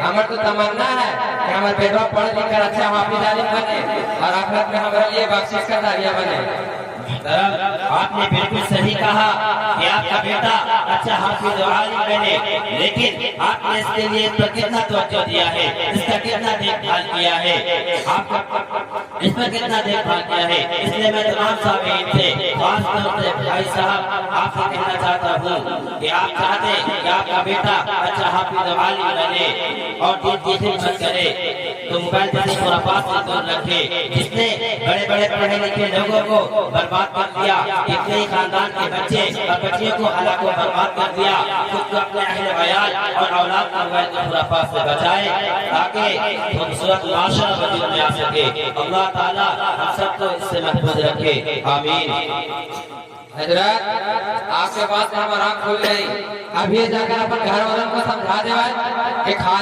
हमार तो तमन्ना है कि हमारे बेटवा पढ़ लिख कर अच्छा हाफिज आलिम बने और आखिरत में हमारे लिए बख्शिश का दारिया बने। आपने बिल्कुल सही कहा कि आपका बेटा अच्छा हाफिज और आलिम बने, लेकिन आपने इसके लिए तो कितना तवज्जो दिया है, इसका कितना देखभाल किया है, इस पर कितना देखभाल किया है। इसलिए मैं तमाम सामीन से खास तौर से भाई साहब आपसे कहना चाहता हूँ कि आप चाहते हैं कि आपका बेटा अच्छा हाफिज और आलिम बने और दीन की खिदमत करे तो मोबाइल जैसे खुराफात से दूर रखे, जिसने बड़े बड़े पढ़े लिखे लोगों को बर्बाद कर दिया, इतने ही खानदान के बच्चे और बच्चियों को अल्लाह को बर्बाद कर दिया, खुद को अपने अहले बयान और औलाद को मोबाइल के खुराफात से बचाए ताकि खूबसूरत माशरा वजूद में आ सके। अल्लाह ताला हम सबको इससे महफूज रखे, आमीन। हजरत आपके बात से हमारा आँख खुल गई। अब ये जाकर अपन घर वालों को समझा दे कि खाली